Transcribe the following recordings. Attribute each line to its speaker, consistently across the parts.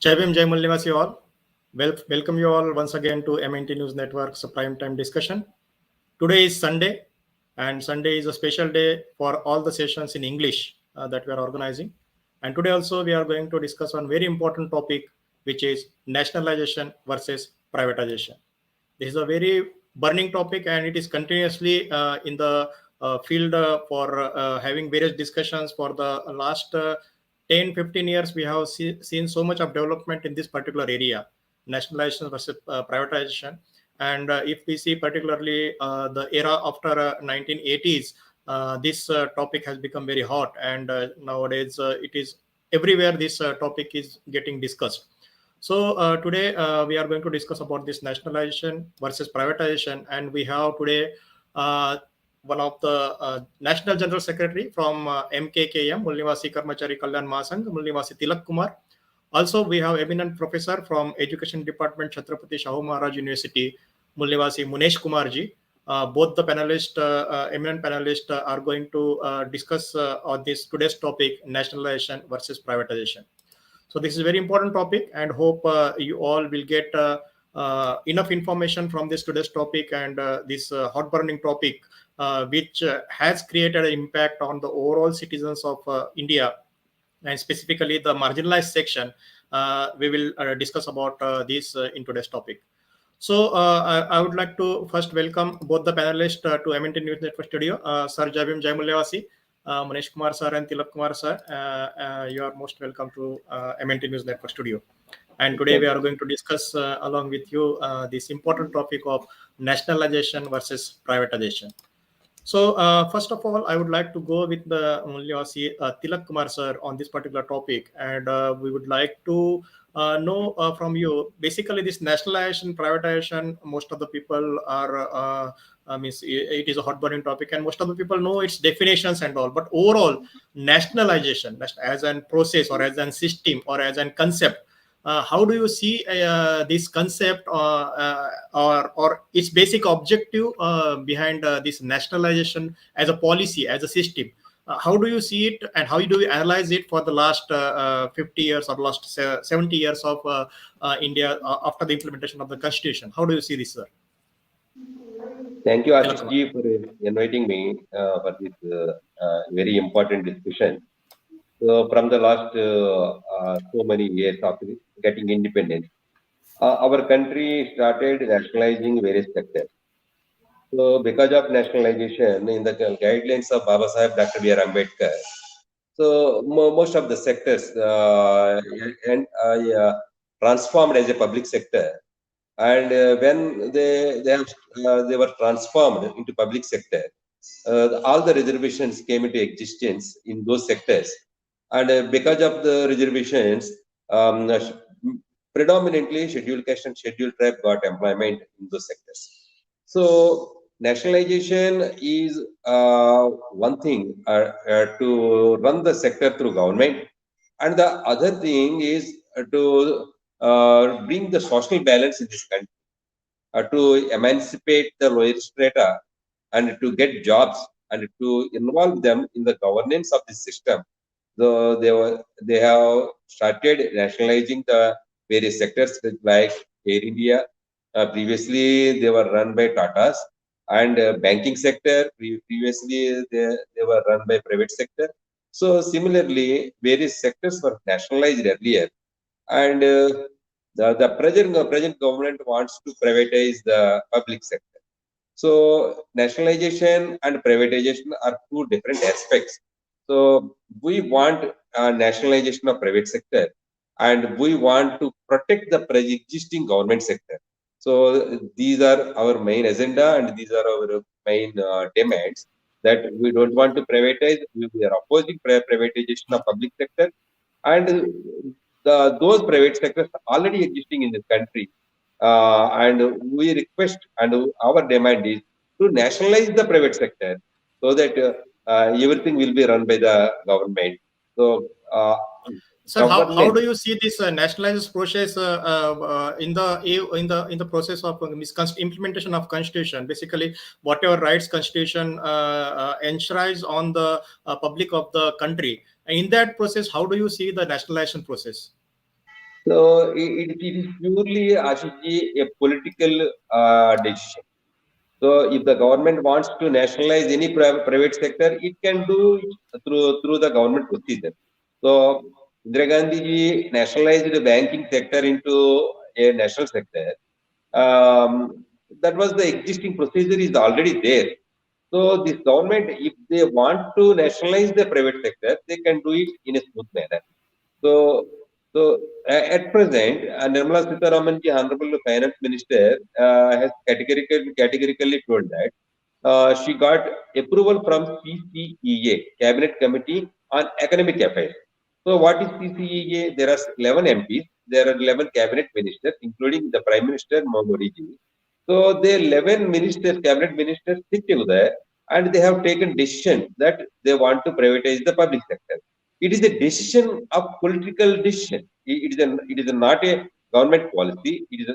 Speaker 1: Jai Bhim, Jai Mulnivasi all. Welcome you all once again to MNT News Network's prime time discussion. Today is Sunday, and Sunday is a special day for all the sessions in English that we are organizing. And today also we are going to discuss one very important topic, which is nationalization versus privatization. This is a very burning topic, and it is continuously in the field for having various discussions for the last 10-15 years. We have seen so much of development in this particular area, nationalization versus privatization. And if we see particularly the era after 1980s, this topic has become very hot, and nowadays it is everywhere. This topic is getting discussed. So today we are going to discuss about this nationalization versus privatization, and we have today uh, one of the National General Secretary from MKKM, Mulnivasi Karmachari Kalyan Mahasangh, Mulnivasi Tilak Kumar. Also, we have eminent professor from Education Department, Chhatrapati Shahu Maharaj University, Mulnivasi Munesh Kumarji. Both the panelists, eminent panelists, are going to discuss on this today's topic, nationalization versus privatization. So this is a very important topic, and hope you all will get enough information from this today's topic and this hot burning topic, which has created an impact on the overall citizens of India, and specifically the marginalized section. We will discuss about this in today's topic. So I would like to first welcome both the panelists to MNT News Network Studio. Sir Jabim Jaimulevasi, Manish Kumar sir and Tilak Kumar sir, you are most welcome to MNT News Network Studio. And today we are going to discuss along with you this important topic of nationalization versus privatization. So first of all, I would like to go with the Mulyawasi Tilak Kumar sir on this particular topic, and we would like to know from you. Basically, this nationalization, privatization, most of the people are. Means it is a hot burning topic, and most of the people know its definitions and all. But overall, nationalization as an process or as an system or as an concept, how do you see this concept or its basic objective behind this nationalization as a policy, as a system? How do you see it, and how do you analyze it for the last 50 years or last 70 years of India after the implementation of the constitution? How do you see this, sir?
Speaker 2: Thank you, Ashish ji, for inviting me for this very important discussion. So, from the last so many years after getting independence, our country started nationalizing various sectors. So, because of nationalization, in the guidelines of Baba Sahib Dr. B.R. Ambedkar, so most of the sectors and transformed as a public sector. And when they were transformed into public sector, all the reservations came into existence in those sectors, and because of the reservations, predominantly scheduled caste and scheduled tribe got employment in those sectors. So nationalization is one thing to run the sector through government, and the other thing is to bring the social balance in this country, to emancipate the lower strata and to get jobs and to involve them in the governance of the system. So they have started nationalizing the various sectors like Air India. Previously, they were run by Tatas, and banking sector previously they were run by private sector. So similarly, various sectors were nationalized earlier, and the present government wants to privatize the public sector. So nationalization and privatization are two different aspects. So we want nationalization of private sector, and we want to protect the existing government sector. So these are our main agenda, and these are our main demands, that we don't want to privatize. We are opposing privatization of public sector, and those private sectors already existing in this country. And we request, and our demand is to nationalize the private sector, so that everything will be run by the government. So
Speaker 1: Sir, how do you see this nationalized process in the process of implementation of constitution? Basically, whatever rights constitution enshrines on the public of the country. In that process, how do you see the nationalization process?
Speaker 2: So it is purely, Ashishji, a political decision. So if the government wants to nationalize any private sector, it can do it through the government procedure. So Indira Gandhi ji nationalized the banking sector into a national sector. Um, that was the existing procedure is already there. So this government, if they want to nationalize the private sector, they can do it in a smooth manner. So, at present, Nirmala Sitharaman, the Honorable Finance Minister, has categorically told that she got approval from CCEA, Cabinet Committee on Economic Affairs. So, what is CCEA? There are 11 MPs, there are 11 cabinet ministers, including the Prime Minister Modi ji. So, the 11 ministers, cabinet ministers, sit together and they have taken decision that they want to privatize the public sector. It is a decision of political decision. It is not a government policy. It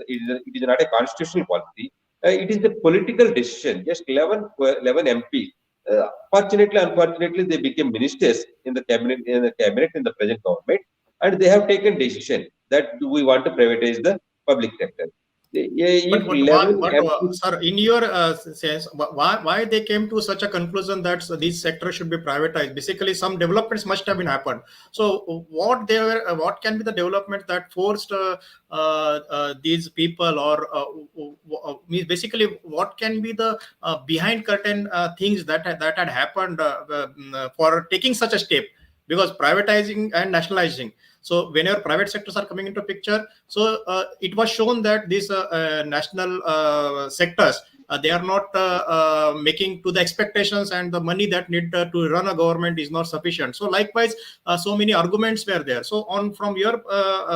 Speaker 2: is not a constitutional policy. It is a political decision. Just 11 MPs. Fortunately, unfortunately, they became ministers in the present government, and they have taken decision that we want to privatize the public sector. If
Speaker 1: But
Speaker 2: 11 MPs,
Speaker 1: sir, in your sense, why they came to such a conclusion that these sectors should be privatized? Basically, some developments must have been happened. So, what can be the development that forced these people, or means basically, what can be the behind curtain things that had happened for taking such a step? Because privatizing and nationalizing. So whenever private sectors are coming into picture, so it was shown that these national sectors, they are not making to the expectations, and the money that need to run a government is not sufficient. So likewise, so many arguments were there. So on from your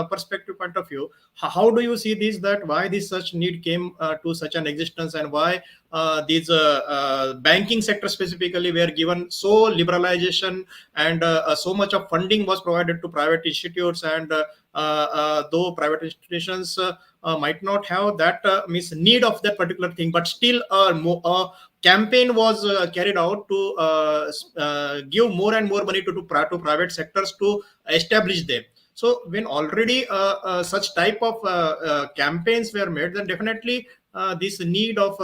Speaker 1: perspective point of view, how do you see this, that why this such need came to such an existence, and why these banking sector specifically were given so liberalization, and so much of funding was provided to private institutes, and though private institutions might not have that means need of that particular thing, but still campaign was carried out to give more and more money to private sectors to establish them. So when already such type of campaigns were made, then definitely this need of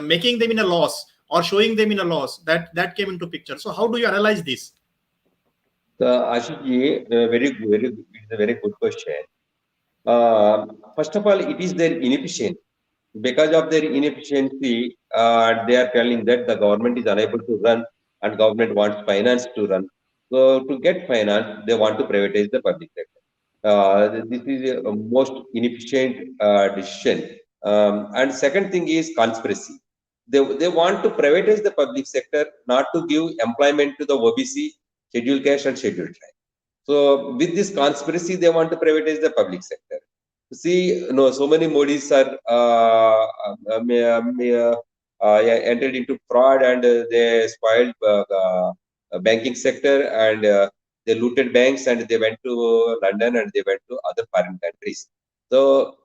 Speaker 1: making them in a loss, or showing them in a loss, that came into picture. So how do you analyze this?
Speaker 2: Ashish ji, it's a very good question. First of all, it is their inefficiency. Because of their inefficiency, they are telling that the government is unable to run and government wants finance to run. So to get finance, they want to privatize the public sector. This is a most inefficient decision. And second thing is conspiracy. They want to privatize the public sector, not to give employment to the OBC, scheduled caste and scheduled tribe. So with this conspiracy, they want to privatize the public sector. See, no, so many Modis are yeah, entered into fraud, and they spoiled banking sector, and they looted banks, and they went to London, and they went to other foreign countries. So,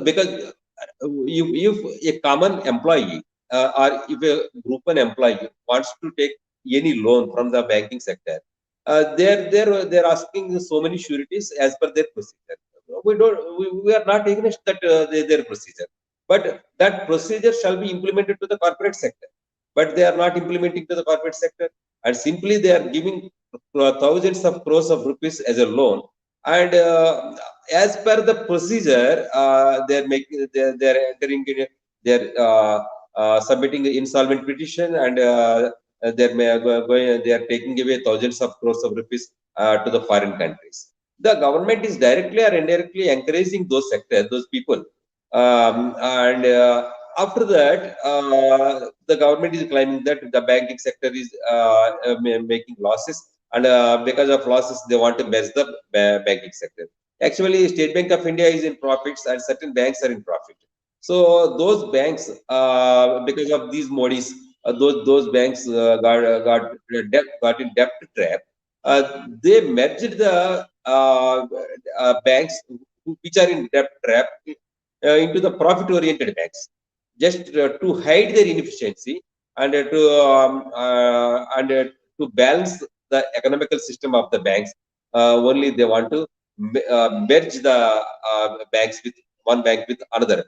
Speaker 2: because if a common employee or if a group an employee wants to take any loan from the banking sector, they're asking so many sureties as per their procedure. We are not against that their procedure, but that procedure shall be implemented to the corporate sector. But they are not implementing to the corporate sector, and simply they are giving thousands of crores of rupees as a loan, and as per the procedure, they're entering in, they're submitting the insolvent petition, and they are taking away thousands of crores of rupees to the foreign countries. The government is directly or indirectly encouraging those sectors, those people, and after that, the government is claiming that the banking sector is making losses, and because of losses, they want to mess the banking sector. Actually, State Bank of India is in profits, and certain banks are in profit. So those banks, because of these modis, those banks got in debt trap. They merged the banks which are in debt trap into the profit-oriented banks, just to hide their inefficiency, and to balance the economical system of the banks. only they want to merge the banks with one bank with another bank.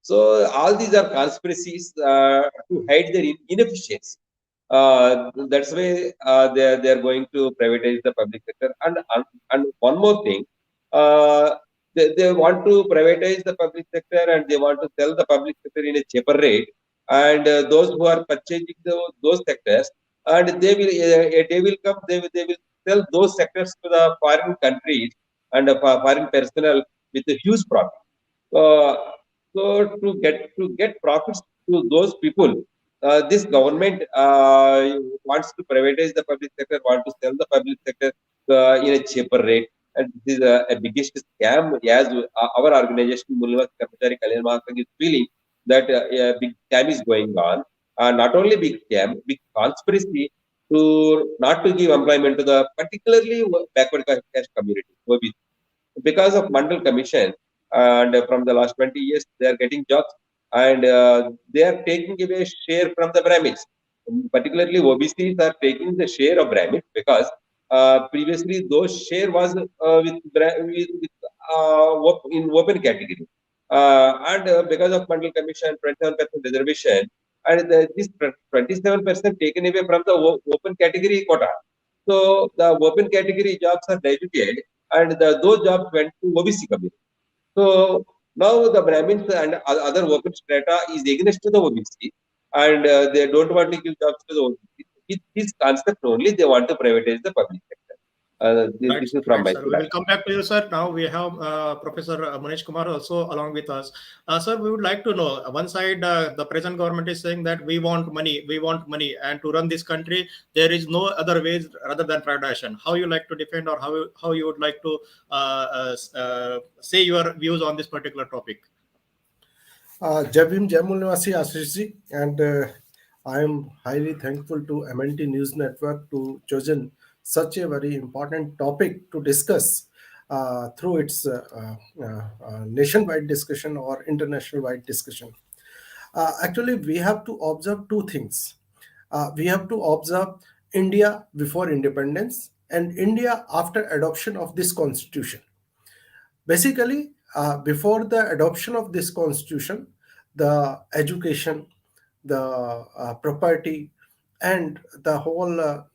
Speaker 2: So all these are conspiracies to hide their inefficiency. That's why they are going to privatize the public sector. And one more thing, uh, they want to privatize the public sector and they want to sell the public sector in a cheaper rate. And those who are purchasing those sectors, and a day will come, they will sell those sectors to the foreign countries and foreign personnel with a huge profit. Uh, so to get profits to those people, this government wants to privatize the public sector, want to sell the public sector in a cheaper rate, and this is a biggest scam. As our organization, Mulniwas Karmachari Kalyan Mahasangh, is feeling that a big scam is going on. Not only big scam, big conspiracy to not to give employment to the particularly backward caste community, OBC, because of Mandal Commission. And from the last 20 years, they are getting jobs, and they are taking away share from the Brahmins. Particularly, OBCs are taking the share of Brahmins because previously those share was in open category. And because of Mandal Commission, 27% reservation, and this 27% taken away from the open category quota. So the open category jobs are diluted, and those jobs went to OBC community. So now the Brahmins and other open strata is against to the OBC, and they don't want to give jobs to the OBC. With this concept only, they want to privatize the public sector.
Speaker 1: Right,
Speaker 2: This is from
Speaker 1: right,
Speaker 2: my
Speaker 1: sir. We
Speaker 2: side.
Speaker 1: will come back to you, sir. Now we have Professor Manish Kumar also along with us. Sir, we would like to know, one side, the present government is saying that we want money, and to run this country, there is no other ways rather than privatization. How you like to defend, or how you would like to say your views on this particular topic?
Speaker 3: Jai Bhim, Jai Mulniwasi Ashish ji, and I am highly thankful to MNT News Network to chosen such a very important topic to discuss through its nationwide discussion or international wide discussion. Actually, we have to observe two things. We have to observe India before independence and India after adoption of this constitution. Basically, before the adoption of this constitution, the education, the property, and the whole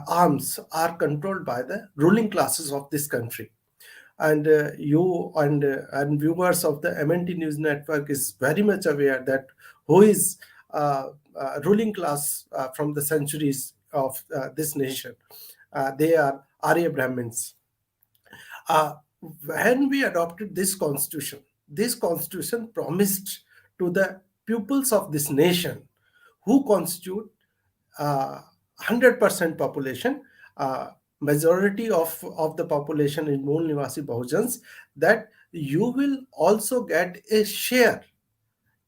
Speaker 3: arms are controlled by the ruling classes of this country. And you and viewers of the MNT News Network is very much aware that who is ruling class from the centuries of this nation. They are Arya Brahmins. uh, when we adopted this constitution promised to the pupils of this nation, who constitute 100% population, majority of the population in Mool Nivasi Bahujans, that you will also get a share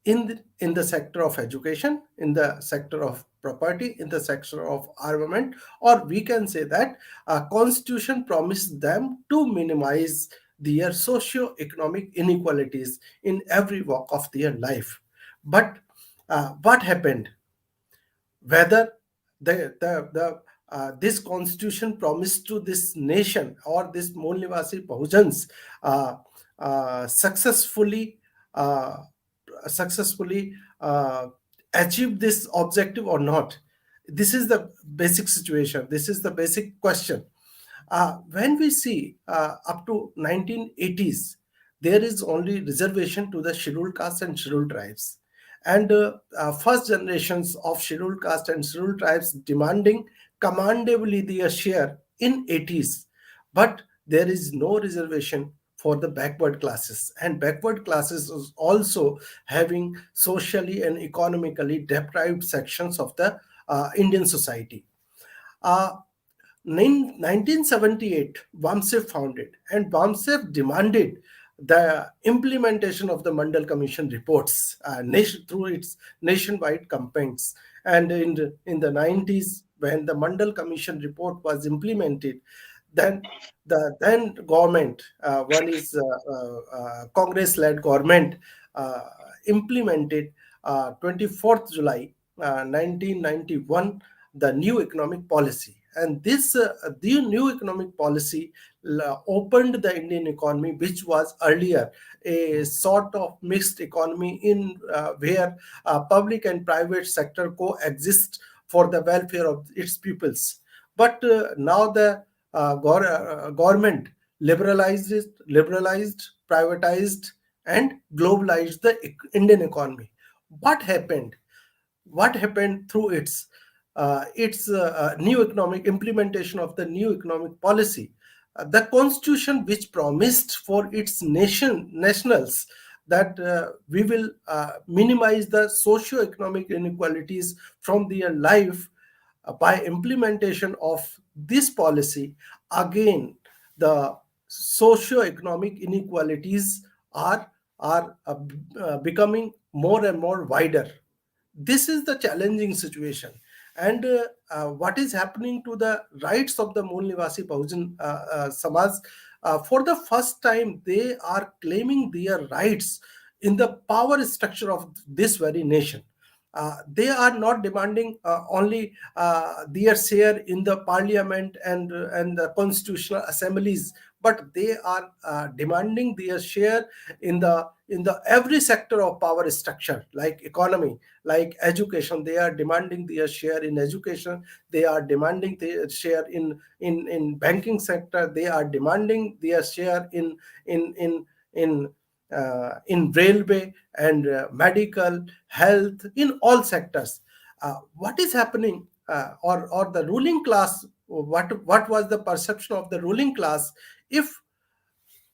Speaker 3: in the sector of education, in the sector of property, in the sector of armament, or we can say that constitution promised them to minimize their socio-economic inequalities in every walk of their life. But what happened? Whether the this constitution promised to this nation or this Mool Nivasi Bahujans uh, successfully uh, successfully uh, achieve this objective or not. This is the basic situation, this is the basic question. When we see up to 1980s, there is only reservation to the scheduled caste and scheduled tribes, and first generations of scheduled caste and scheduled tribes demanding commandably their share in 80s. But there is no reservation for the backward classes, and backward classes is also having socially and economically deprived sections of the Indian society. uh, in 1978, WAMSEF founded, and WAMSEF demanded the implementation of the Mandal Commission reports through its nationwide campaigns. And in the 90s, when the Mandal Commission report was implemented, then the then government, one is Congress-led government, uh, implemented 24th July 1991 the new economic policy. And this the new economic policy opened the Indian economy, which was earlier a sort of mixed economy in where public and private sector coexist for the welfare of its peoples. But now the government liberalized, privatized, and globalized the Indian economy. What happened? What happened through its new economic implementation of the new economic policy? The constitution, which promised for its nationals that we will minimize the socio-economic inequalities from their life, by implementation of this policy, again the socio-economic inequalities are becoming more and more wider. This is the challenging situation. And what is happening to the rights of the Mool Nivasi Bahujan Samaj? For the first time, they are claiming their rights in the power structure of this very nation. They are not demanding only their share in the parliament and the constitutional assemblies, but they are demanding their share in the every sector of power structure, like economy, like education. They are demanding their share in education. They are demanding their share in banking sector. They are demanding their share in railway and medical, health, in all sectors. What is happening, or the ruling class? What was the perception of the ruling class? If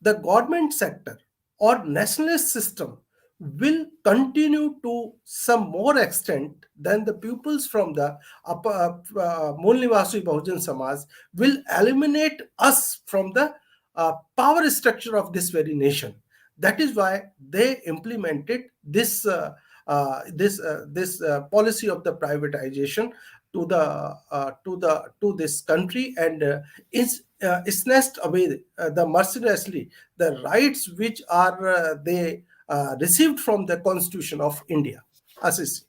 Speaker 3: the government sector or nationalist system will continue to some more extent than the pupils from the Mool Nivasi Bahujan Samaj will eliminate us from the power structure of this very nation. That is why they implemented this policy of the privatization to this country, and snatched away the mercilessly the rights which are they received from the Constitution of India. Assis.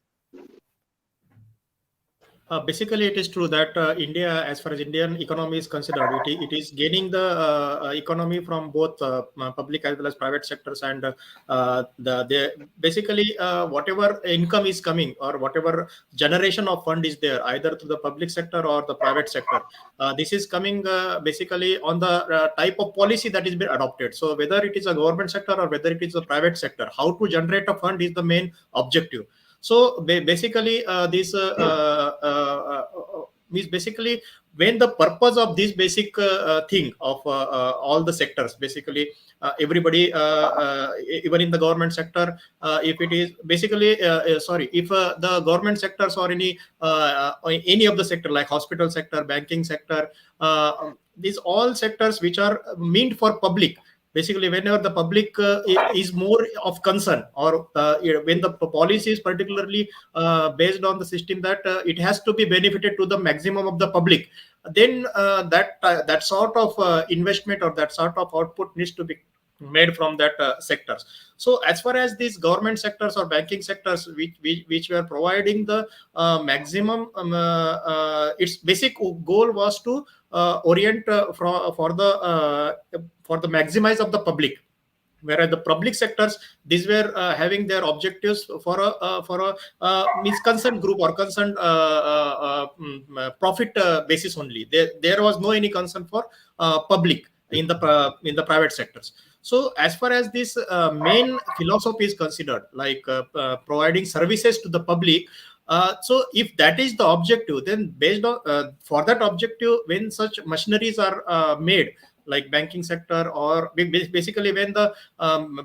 Speaker 1: Basically, it is true that India, as far as Indian economy is considered, it is gaining the economy from both public as well as private sectors, and basically whatever income is coming or whatever generation of fund is there, either to the public sector or the private sector, this is coming basically on the type of policy that is being adopted. So whether it is a government sector or whether it is a private sector, how to generate a fund is the main objective. So basically, this means basically when the purpose of this basic thing of all the sectors, basically everybody, even in the government sector, if it is basically sorry, if the government sectors or any of the sector like hospital sector, banking sector, these all sectors which are meant for public. Basically, whenever the public is more of concern, or when the policy is particularly based on the system that it has to be benefited to the maximum of the public, then that sort of investment or that sort of output needs to be made from that sectors. So as far as these government sectors or banking sectors which were providing the maximum, its basic goal was to orient for the maximize of the public, whereas the public sectors, these were having their objectives for a means concerned group or concerned profit basis only. There was no any concern for public in the private sectors. So as far as this main philosophy is considered, like providing services to the public, so if that is the objective, then based on for that objective, when such machineries are made, like banking sector, or basically when the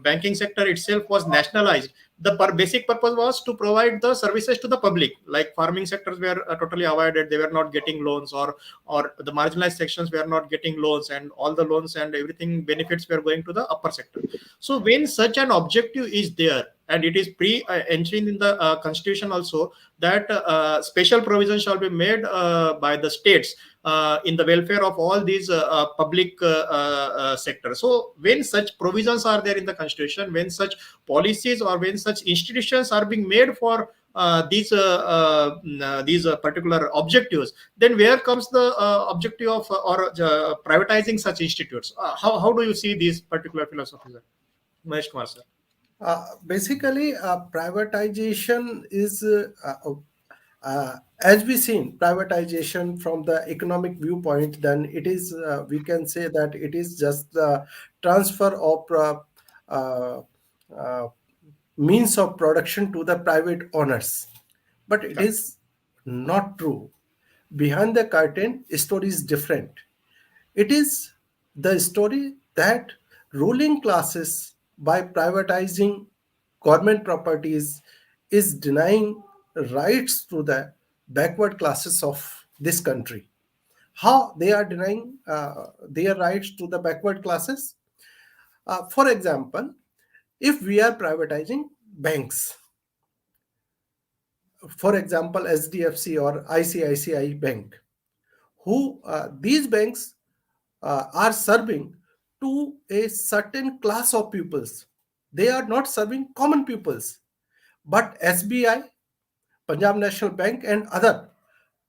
Speaker 1: banking sector itself was nationalized, the basic purpose was to provide the services to the public. Like farming sectors were totally avoided, they were not getting loans, or the marginalized sections were not getting loans, and all the loans and everything benefits were going to the upper sector. So when such an objective is there, and it is entering in the constitution also, that special provisions shall be made by the states in the welfare of all these public sectors. So when such provisions are there in the constitution, when such policies or when such institutions are being made for these particular objectives, then where comes the objective of or privatizing such institutes? How do you see these particular philosophies, Mahesh Kumar sir?
Speaker 3: Basically, privatization is, as we seen, privatization from the economic viewpoint, then it is, we can say that it is just the transfer of uh, uh, means of production to the private owners. But it
Speaker 1: Correct.
Speaker 3: is not true. Behind the curtain, story is different. It is the story that ruling classes, by privatizing government properties, is denying rights to the backward classes of this country. How they are denying their rights to the backward classes? For example, if we are privatizing banks, for example, SDFC or ICICI Bank, who these banks are serving to a certain class of pupils. They are not serving common pupils. But SBI, Punjab National Bank, and other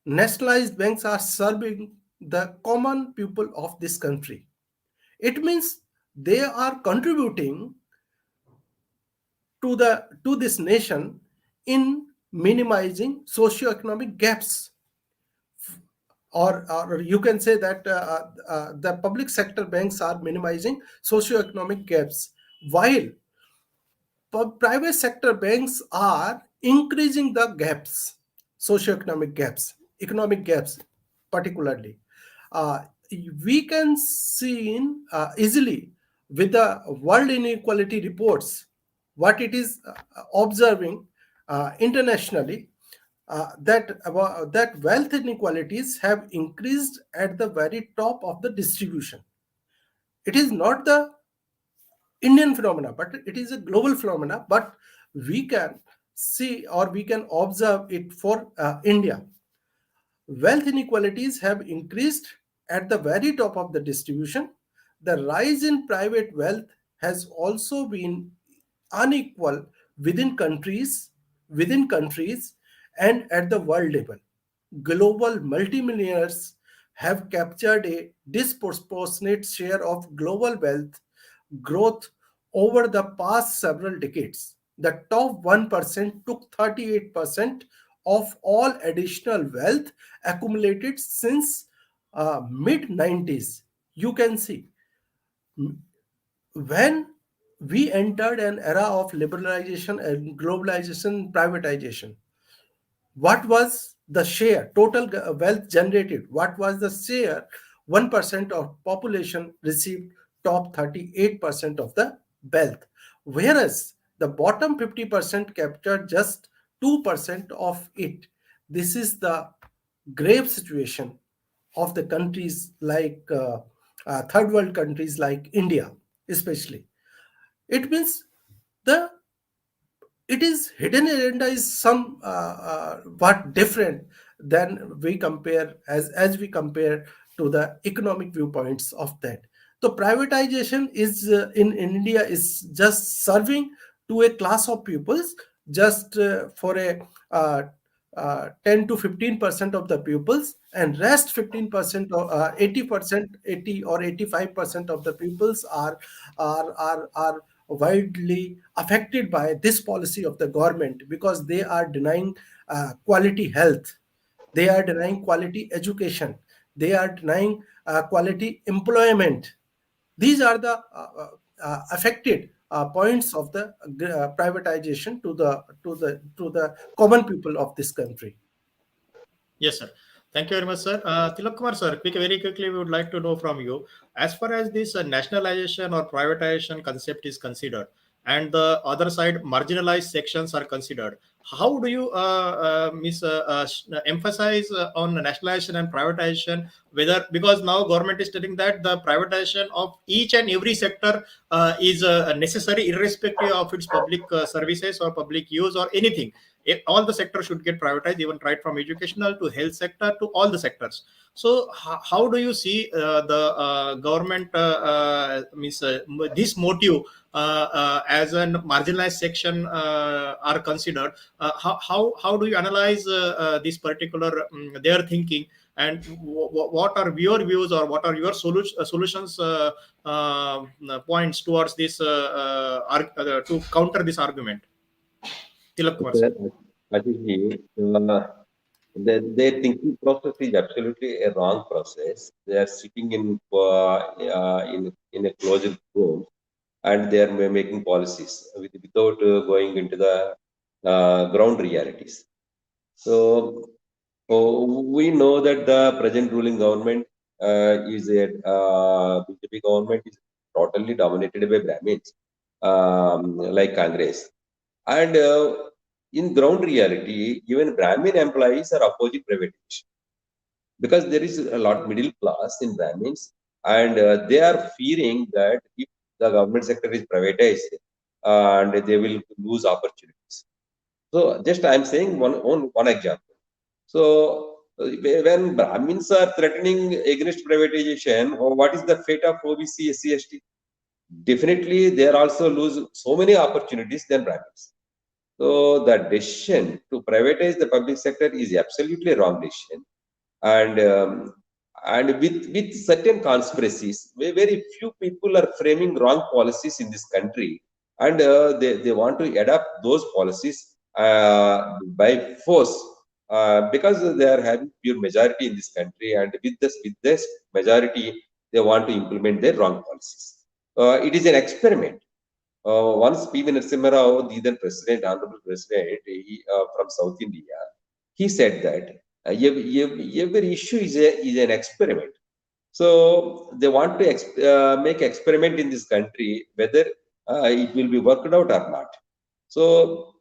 Speaker 3: nationalized banks are serving the common people of this country. It means they are contributing to this nation in minimizing socioeconomic gaps, or you can say that the public sector banks are minimizing socioeconomic gaps, while private sector banks are increasing the gaps, socioeconomic gaps, economic gaps, particularly. Uh, we can see easily with the World Inequality reports what it is observing internationally, that wealth inequalities have increased at the very top of the distribution. It is not the Indian phenomena, but it is a global phenomena. But we can see, or we can observe it for India. Wealth inequalities have increased at the very top of the distribution. The rise in private wealth has also been unequal within countries and at the world level. Global multimillionaires have captured a disproportionate share of global wealth growth over the past several decades. The top 1% took 38% of all additional wealth accumulated since mid 90s. You can see, when we entered an era of liberalization and globalization, privatization, what was the share total wealth generated, what was the share? 1% of population received top 38% of the wealth, whereas the bottom 50% captured just 2% of it. This is the grave situation of the countries like third world countries like India, especially. It means the it is hidden agenda is some what different than we compare, as we compare to the economic viewpoints of that. So privatization is in India is just serving to a class of pupils, just for a 10 to 15% of the pupils, and rest 15% or 80%, 80 or 85% of the pupils are widely affected by this policy of the government, because they are denying quality health, they are denying quality education, they are denying quality employment. These are the affected points of the privatization to the common people of this country.
Speaker 1: Yes, sir. Thank you very much, sir. Tilak Kumar, sir, very quickly, we would like to know from you, as far as this nationalization or privatization concept is considered, and the other side, marginalized sections are considered. How do you emphasize on nationalization and privatization? Whether, because now government is telling that the privatization of each and every sector is necessary, irrespective of its public services or public use or anything. all the sectors should get privatized, even right from educational to health sector to all the sectors. So how do you see the government means this motive as a marginalized section are considered? How do you analyze this particular their thinking, and what are your views, or what are your solutions uh, points towards this to counter this argument? Tilak Kumar sir.
Speaker 2: Actually, their thinking process is absolutely a wrong process. They are sitting in a closed room, and they are making policies without going into the ground realities. So we know that the present ruling government is a BJP government is totally dominated by Brahmins, like Congress. And in ground reality, even Brahmin employees are opposing privatization because there is a lot middle class in Brahmins, and they are fearing that if the government sector is privatized, and they will lose opportunities. So, just I am saying one example. So, when Brahmins are threatening against privatization, what is the fate of OBC, SC, ST? Definitely, they are also lose so many opportunities than Brahmins. So the decision to privatize the public sector is absolutely wrong decision, and with certain conspiracies, very few people are framing wrong policies in this country, and they want to adapt those policies by force, because they are having pure majority in this country, and with this majority they want to implement their wrong policies. It is an experiment. Once P.V. Narasimha Rao, the then president, honorable president, from South India, he said that every issue is an experiment. So they want to make experiment in this country, whether it will be worked out or not. So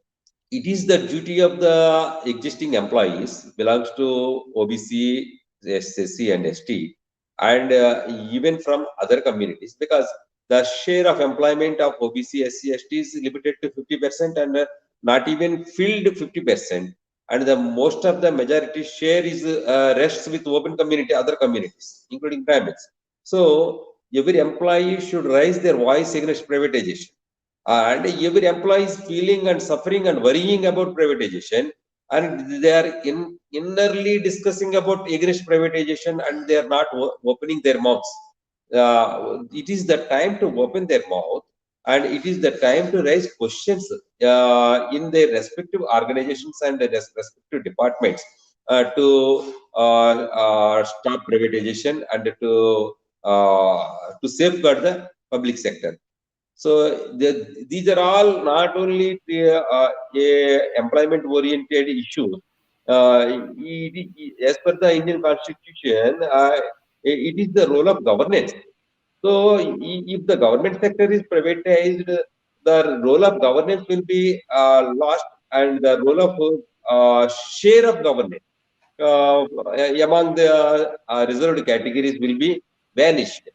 Speaker 2: it is the duty of the existing employees belongs to OBC, SC, and ST, and even from other communities, because the share of employment of OBC, SC, ST is limited to 50%, and not even filled 50%. And the most of the majority share is rests with open community, other communities, including Brahmins. So every employee should raise their voice against privatization, and every employee is feeling and suffering and worrying about privatization, and they are innerly discussing about against privatization, and they are not opening their mouths. It is the time to open their mouth, and it is the time to raise questions in their respective organizations and their respective departments, to stop privatization and to safeguard the public sector. So these are all not only employment-oriented issues. As per the Indian Constitution, it is the role of governance. So if the government sector is privatized, the role of governance will be lost, and the role of share of governance uh, among the reserved categories will be vanished.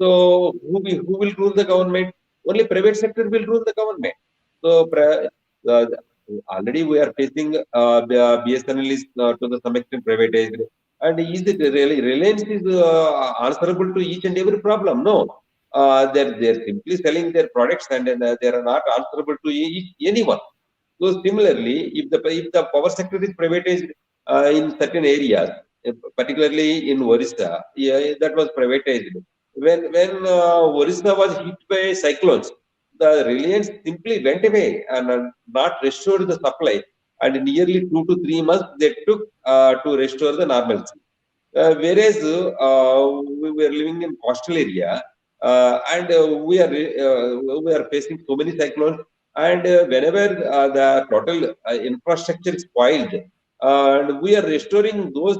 Speaker 2: So who will rule the government? Only private sector will rule the government. So uh, already we are facing the BSNL is to the some extent privatized, and is it really Reliance is answerable to each and every problem? No, they're simply selling their products, and they are not answerable to anyone. So similarly, if the power sector is privatized in certain areas, particularly in Orissa, yeah, that was privatized. When Orissa was hit by cyclones, the Reliance simply went away and not restored the supply, and nearly 2 to 3 months they took to restore the normalcy. Whereas we were living in coastal area, and we are facing so many cyclones, and whenever the total infrastructure is spoiled, and we are restoring those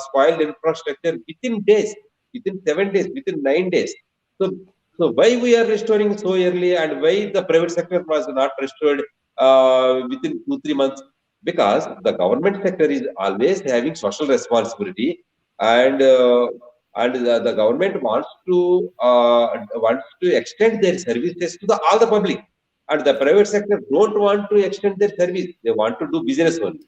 Speaker 2: spoiled infrastructure within days, within 7 days, within 9 days. So why we are restoring so early, and why the private sector was not restored within 2 3 months? Because the government sector is always having social responsibility, and the government wants to extend their services to all the public. and the private sector don't want to extend their service. They want to do business only.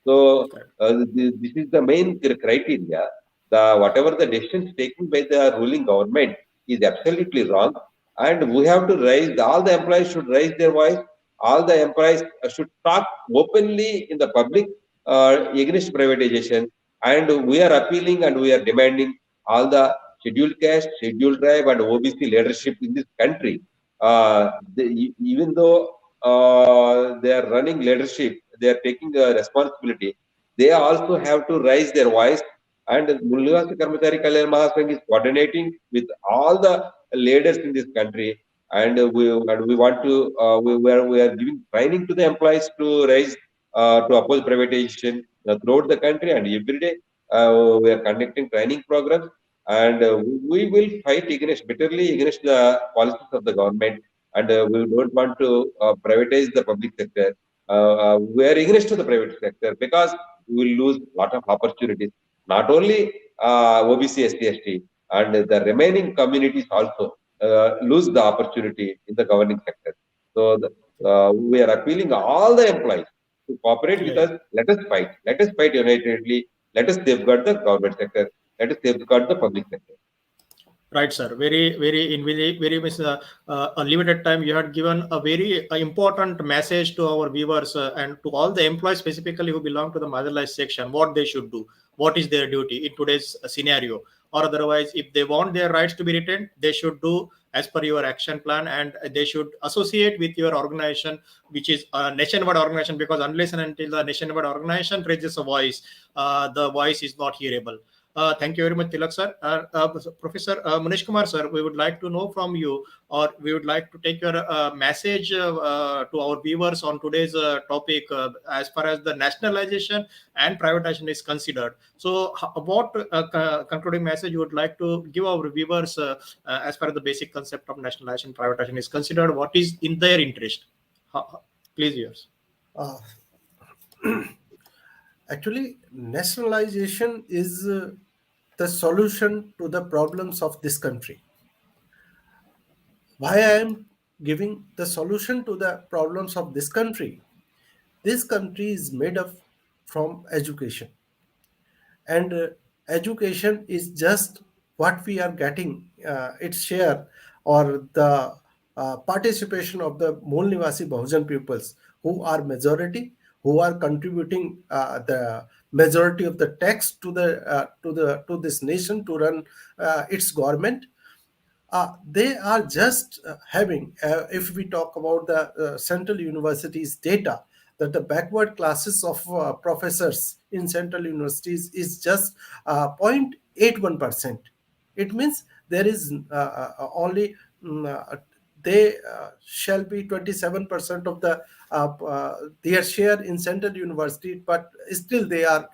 Speaker 2: So this is the main criteria. The whatever the decisions taken by the ruling government is absolutely wrong, and we have to raise. All the employees should raise their voice. All the employees should talk openly in the public against privatization. And we are appealing and we are demanding all the scheduled caste, scheduled tribe, and OBC leadership in this country. Even though they are running leadership, they are taking a responsibility. They also have to raise their voice. And Mulnivasi Karmachari Kalyan Mahasangh is coordinating with all the leaders in this country. And we want to we are giving training to the employees to raise to oppose privatization throughout the country, and every day we are conducting training programs, and we will fight against bitterly against the policies of the government, and we don't want to privatize the public sector. We are against to the private sector because we will lose a lot of opportunities, not only OBC, ST, ST, and the remaining communities also lose the opportunity in the governing sector. So we are appealing all the employees to cooperate with
Speaker 1: Yeah.
Speaker 2: us. Let us fight. Let us fight unitedly. Let us safeguard the government sector. Let us safeguard the public sector.
Speaker 1: Right, sir. Very much a limited time. You had given a very important message to our viewers and to all the employees, specifically who belong to the marginalized section, what they should do, what is their duty in today's scenario, or otherwise, if they want their rights to be retained, they should do as per your action plan, and they should associate with your organization, which is a nationwide organization, because unless and until the nationwide organization raises a voice, the voice is not hearable. Thank you very much, Tilak sir. Professor Manish Kumar sir, we would like to know from you, or we would like to take your message to our viewers on today's topic as far as the nationalization and privatization is considered. So, what concluding message you would like to give our viewers as far as the basic concept of nationalization and privatization is considered? What is in their interest? Please, yours.
Speaker 3: Uh, Actually, nationalization is the solution to the problems of this country. Why I am giving the solution to the problems of this country? This country is made up from education, and education is just what we are getting its share, or the participation of the Mool Nivasi Bahujan peoples, who are majority, who are contributing the majority of the tax to to this nation to run its government. They are just having, if we talk about the central universities data, that the backward classes of professors in central universities is just 0.81%. It means there is only they shall be 27% of their share in central university, but still they are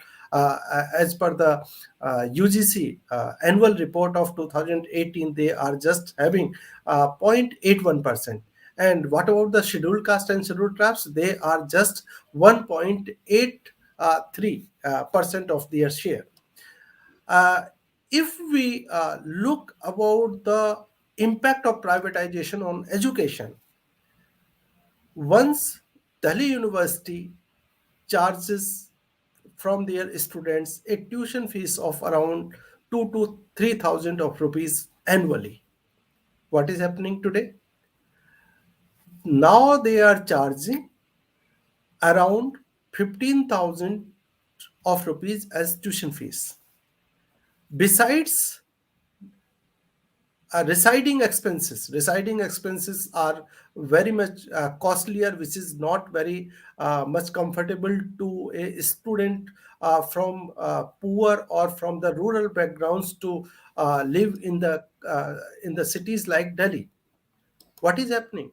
Speaker 3: as per the UGC annual report of 2018, they are just having 0.81%. And what about the scheduled caste and scheduled tribes? They are just 1.83% of their share. Uh, if we look about the impact of privatization on education, once Delhi University charges from their students a tuition fees of around 2 to 3,000 of rupees annually. What is happening today? Now they are charging around 15,000 of rupees as tuition fees. Besides, residing expenses are very much costlier, which is not very much comfortable to a student from poor or from the rural backgrounds to live in the cities like Delhi. What is happening?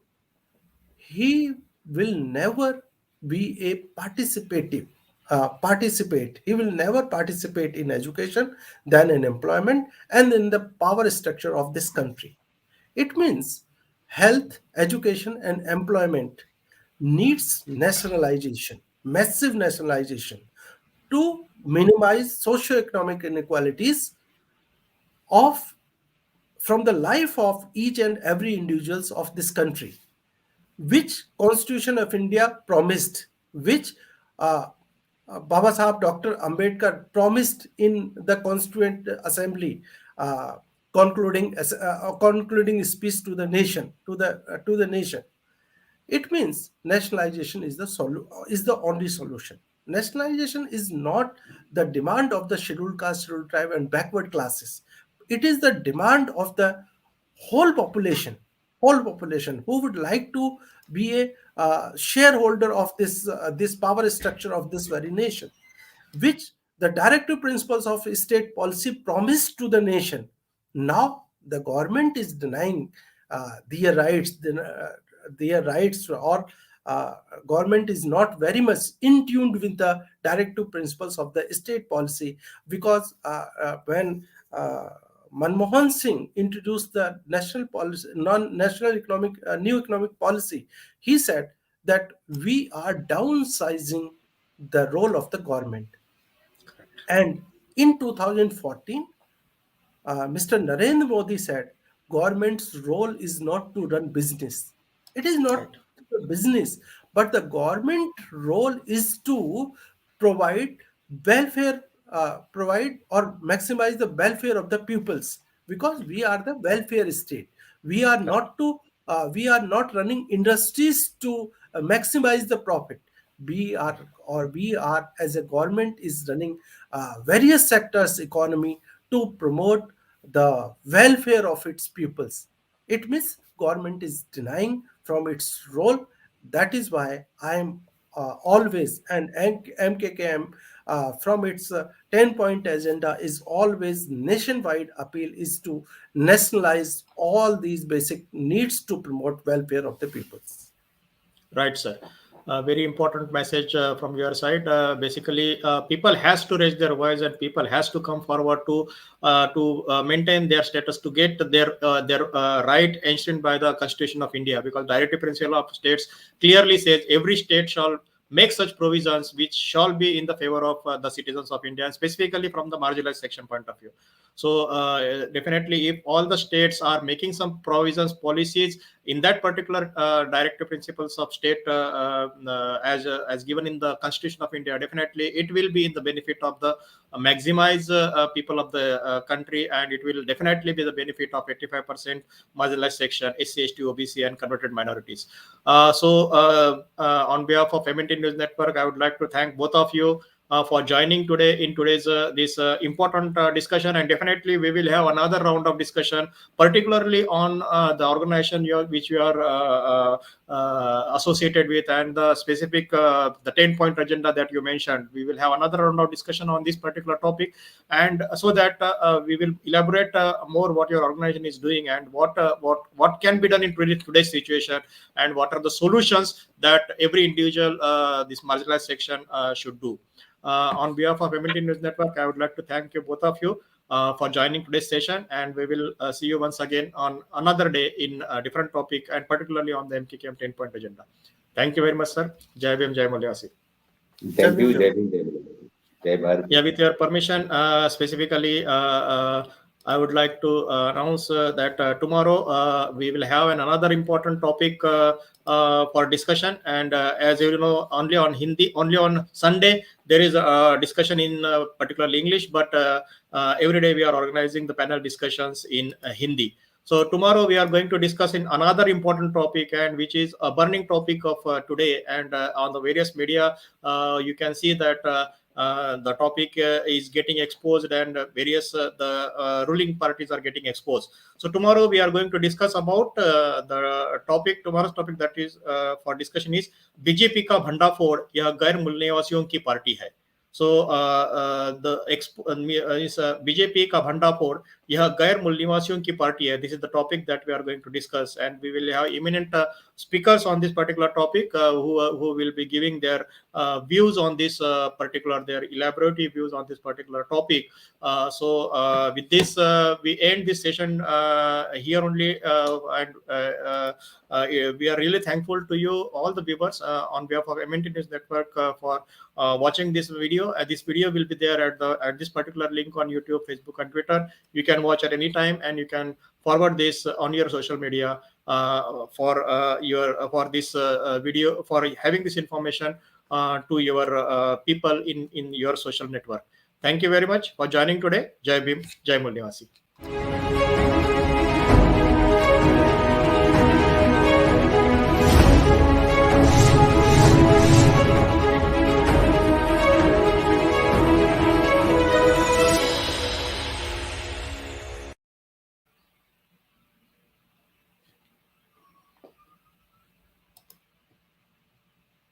Speaker 3: He will never be a participate. He will never participate in education, then in employment, and in the power structure of this country. It means health, education, and employment needs nationalization, massive nationalization, to minimize socio-economic inequalities of from the life of each and every individuals of this country. which Constitution of India promised, which uh, Baba Sahib Dr. Ambedkar promised in the Constituent Assembly, uh, concluding speech to the nation, to the nation. It means nationalization is is the only solution. Nationalization is not the demand of the scheduled caste, scheduled tribe, and backward classes. It is the demand of the whole population, whole population who would like to be a shareholder of this power structure of this very nation, which the directive principles of state policy promised to the nation. Now the government is denying their rights, their rights, or uh, government is not very much in tune with the directive principles of the state policy, because when Manmohan Singh introduced the national policy, non-national economic, new economic policy, he said that we are downsizing the role of the government. And in 2014, Mr. Narendra Modi said, government's role is not to run business. It is
Speaker 1: Right.
Speaker 3: not a business, but the government role is to provide welfare, provide or maximize the welfare of the pupils, because we are the welfare state. We are
Speaker 1: Correct.
Speaker 3: not to, we are not running industries to maximize the profit. We are as a government is running various sectors economy to promote the welfare of its pupils. It means government is denying from its role. That is why I am always, and MKKM from its 10-point agenda is always nationwide appeal is to nationalize all these basic needs to promote welfare of the peoples.
Speaker 1: Right, sir. Very important message from your side. Basically, people has to raise their voice, and people has to come forward to maintain their status, to get their right enshrined by the Constitution of India. Because directive principle of states clearly says every state shall make such provisions which shall be in the favor of the citizens of India, and specifically from the marginalized section point of view. So definitely, if all the states are making some provisions, policies in that particular directive principles of state as given in the Constitution of India, definitely it will be in the benefit of the maximize people of the country, and it will definitely be the benefit of 85% marginalized section, SC, ST, OBC, and converted minorities. On behalf of MNT News Network, I would like to thank both of you for joining today in today's this important discussion, and definitely we will have another round of discussion, particularly on the organization which you are associated with, and the specific the 10-point agenda that you mentioned. We will have another round of discussion on this particular topic, and so that we will elaborate more what your organization is doing, and what can be done in today's situation, and what are the solutions that every individual this marginalized section should do. On behalf of MNT News Network, I would like to thank you, both of you, for joining today's session, and we will see you once again on another day in a different topic, and particularly on the MKKM 10-point agenda. Thank you very much, sir. Jai Bhim, Jai Malayasi.
Speaker 3: Jai
Speaker 2: Thank you,
Speaker 3: Bhim, Jai
Speaker 2: Jai
Speaker 3: Bhim.
Speaker 2: Hind, Jai Bharat. Jai Bharat.
Speaker 1: Yeah, with your permission, specifically, I would like to announce that tomorrow we will have another important topic for discussion. And as you know, only on Hindi, only on Sunday, there is a discussion in particularly English, but every day we are organizing the panel discussions in Hindi. So tomorrow we are going to discuss in another important topic, and which is a burning topic of today. And on the various media, you can see that the topic is getting exposed, and various the ruling parties are getting exposed. So tomorrow we are going to discuss about the topic. Tomorrow's topic that is for discussion is BJP का भंडाफोड़ यह गैर मूल निवासियों की party है. So BJP का भंडाफोड़ यह गैर मूल निवासियों की पार्टी है. This is the topic that we are going to discuss, and we will have eminent speakers on this particular topic who will be giving their views on this particular, their elaborative views on this particular topic. With this, we end this session here only, and we are really thankful to you, all the viewers, on behalf of MNT News Network, for watching this video. This video will be there at this particular link on YouTube, Facebook, and Twitter. You can watch at any time, and you can forward this on your social media for this video, for having this information to your people in your social network. Thank you very much for joining today. Jai Bhim, Jai Mulnivasi.